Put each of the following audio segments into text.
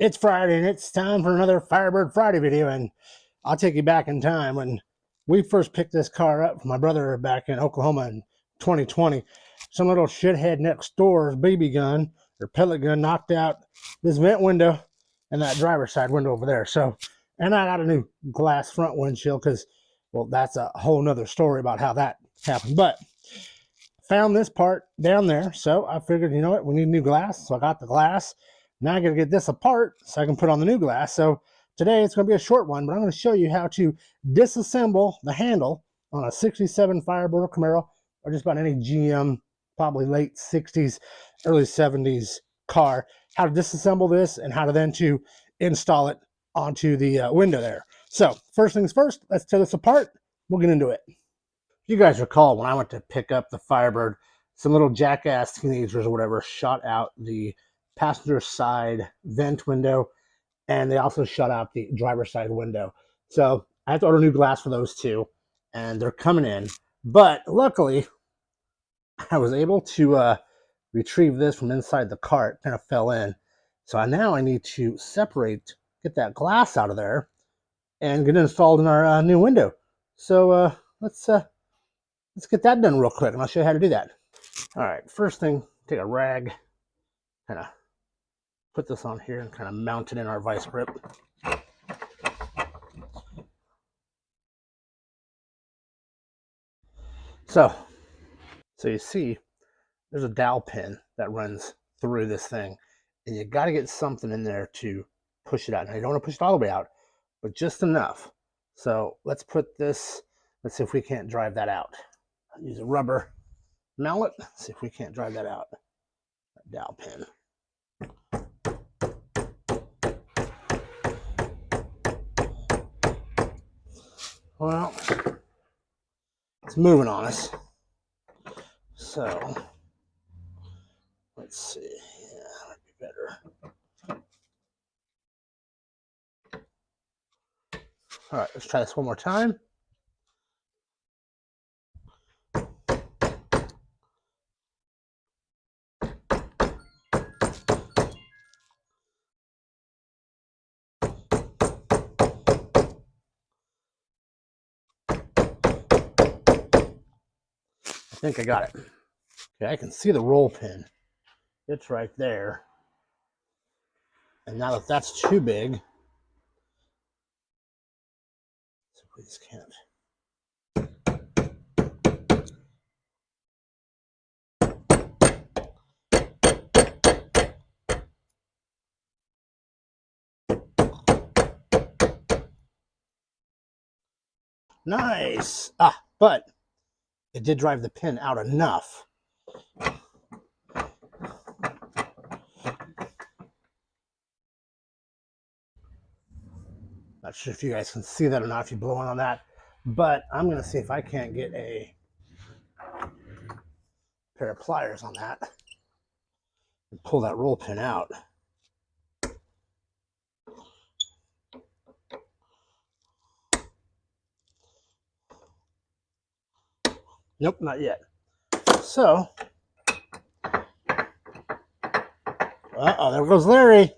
It's Friday and it's time for another Firebird Friday video, and I'll take you back in time when we first picked this car up from my brother back in Oklahoma in 2020. Some little shithead next door's BB gun or pellet gun knocked out this vent window and that driver's side window over there. So, and I got a new glass front windshield because, well, that's a whole nother story about how that happened. But found this part down there, so I figured, you know what, we need new glass. So I got the glass. Now I got to get this apart so I can put on the new glass. So today it's going to be a short one, but I'm going to show you how to disassemble the handle on a 67 Firebird Camaro, or just about any GM, probably late 60s, early 70s car. How to disassemble this and how to then to install it onto the window there. So first things first, let's tear this apart. We'll get into it. If you guys recall, when I went to pick up the Firebird, some little jackass teenagers or whatever shot out the passenger side vent window, and they also shut out the driver's side window. So I have to order new glass for those two, and they're coming in. But luckily, I was able to retrieve this from inside the car. It kind of fell in. So now I need to get that glass out of there, and get it installed in our new window. So let's get that done real quick, and I'll show you how to do that. All right, first thing, take a rag, kind of put this on here and kind of mount it in our vice grip. So you see there's a dowel pin that runs through this thing, and you got to get something in there to push it out. Now you don't want to push it all the way out, but just enough. So let's put this, let's see if we can't drive that out. I'll use a rubber mallet, see if we can't drive that out. That dowel pin. Well, it's moving on us. So, let's see. Yeah, that might be better. All right, let's try this one more time. I think I got it. Okay, I can see the roll pin. It's right there. And now that that's too big, so we just can't. Nice. But it did drive the pin out enough. Not sure if you guys can see that or not if you blow on that, but I'm going to see if I can't get a pair of pliers on that and pull that roll pin out. Nope, not yet. So, uh-oh, there goes Larry.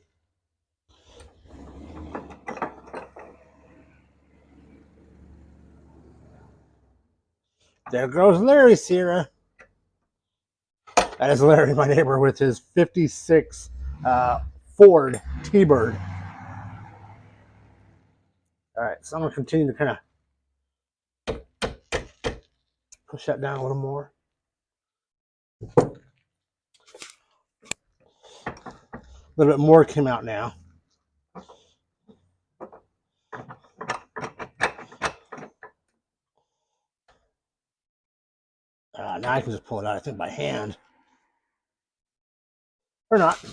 There goes Larry, Sierra. That is Larry, my neighbor, with his 56 Ford T-Bird. All right, so I'm going to continue to kind of push that down a little more. A little bit more came out now. Now I can just pull it out, I think, by hand. Or not.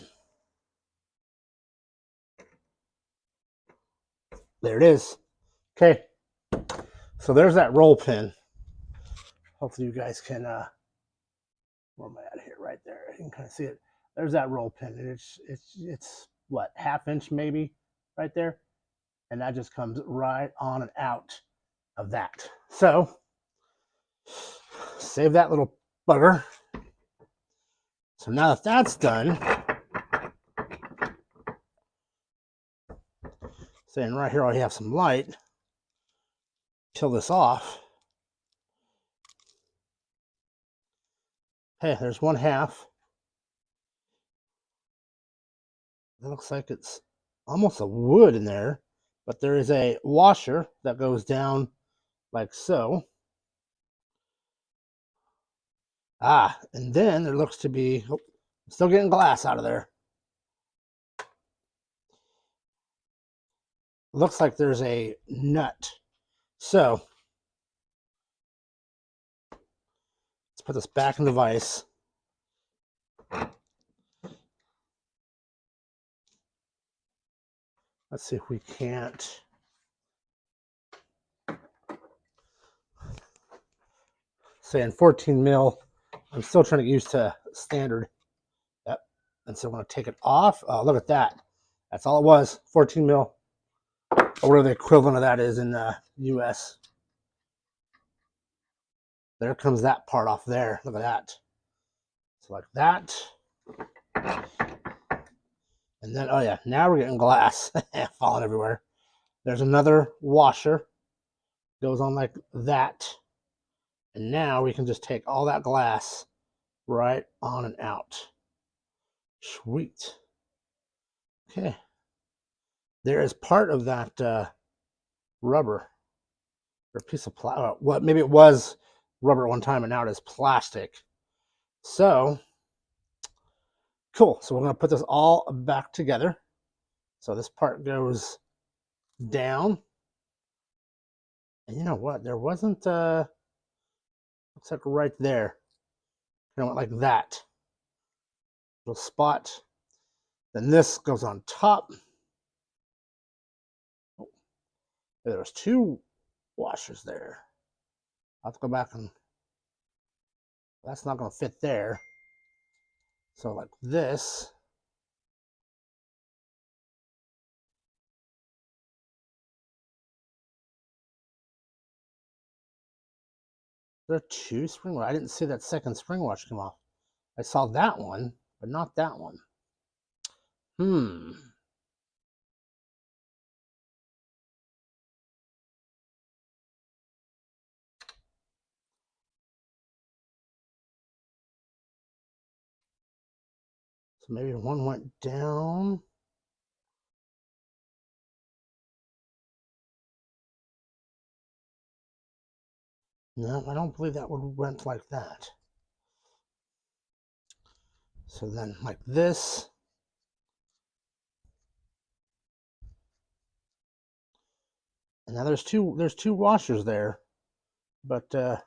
There it is. Okay. So there's that roll pin. Hopefully you guys can, where am I at here? Right there. You can kind of see it. There's that roll pin. And it's what, ½ inch maybe right there? And that just comes right on and out of that. So, save that little bugger. So now that that's done, Saying right here, I have some light. Peel this off. Hey, there's one half. It looks like it's almost a wood in there, but there is a washer that goes down like so. Ah, and then there looks to be, oh, I'm still getting glass out of there. Looks like there's a nut. So let's put this back in the vise. Let's see if we can't. Saying 14 mil. I'm still trying to get used to standard. Yep. And so I'm going to take it off. Oh, look at that. That's all it was. 14 mil. Or whatever the equivalent of that is in the US. There comes that part off there. Look at that. So like that. And then, oh yeah, now we're getting glass falling everywhere. There's another washer. Goes on like that. And now we can just take all that glass right on and out. Sweet. Okay. There is part of that rubber. Or a piece of plastic. Well, maybe it was rubber at one time and now it is plastic. So, cool. So we're going to put this all back together. So this part goes down. And you know what? There wasn't, looks like right there. You know, like that. Little spot. Then this goes on top. Oh, there's two washers there. I'll have to go back and that's not going to fit there. So like this. There are two spring washers. I didn't see that second spring wash come off. I saw that one, but not that one. So maybe one went down. No, I don't believe that would went like that. So then like this. And now there's two washers there. But of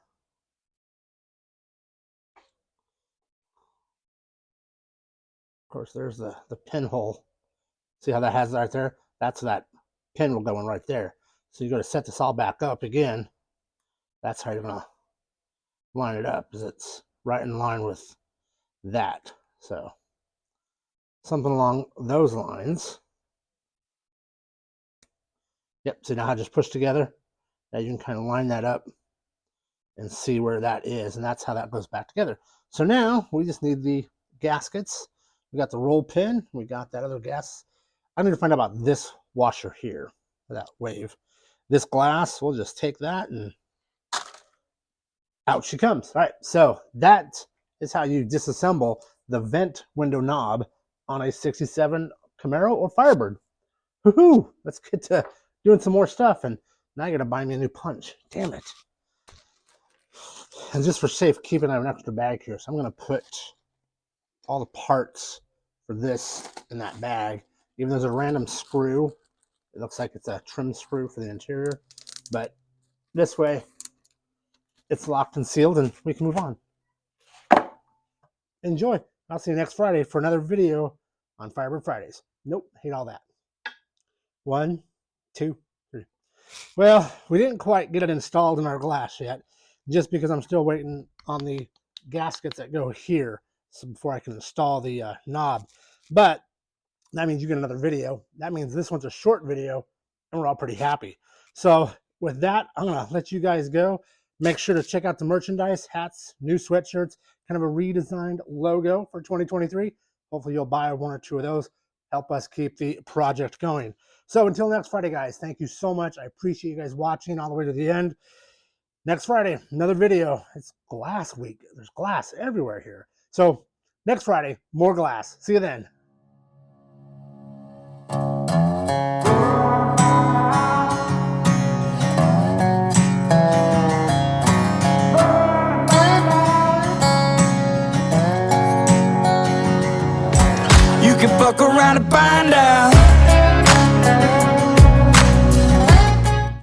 course there's the pinhole. See how that has right there? That's that pin will go in right there. So you got to set this all back up again. That's how you're gonna line it up, is it's right in line with that. So something along those lines. Yep, so now I just push together. Now you can kind of line that up and see where that is, and that's how that goes back together. So now we just need the gaskets. We got the roll pin, we got that other gas. I need to find out about this washer here, that wave. This glass, we'll just take that and out she comes. All right, so that is how you disassemble the vent window knob on a 67 Camaro or Firebird. Woohoo! Let's get to doing some more stuff, and now I gotta buy me a new punch. Damn it. And just for safekeeping, I have an extra bag here, so I'm gonna put all the parts for this in that bag. Even though there's a random screw, it looks like it's a trim screw for the interior, but this way it's locked and sealed and we can move on. Enjoy. I'll see you next Friday for another video on Firebird Fridays. Nope, hate all that. 1, 2, 3. Well, we didn't quite get it installed in our glass yet, just because I'm still waiting on the gaskets that go here so before I can install the knob. But that means you get another video. That means this one's a short video and we're all pretty happy. So with that, I'm going to let you guys go. Make sure to check out the merchandise, hats, new sweatshirts, kind of a redesigned logo for 2023. Hopefully you'll buy one or two of those. help us keep the project going. So until next Friday, guys, thank you so much. I appreciate you guys watching all the way to the end. Next Friday, another video. It's glass week. There's glass everywhere here. So next Friday, more glass. See you then. You can fuck around and find out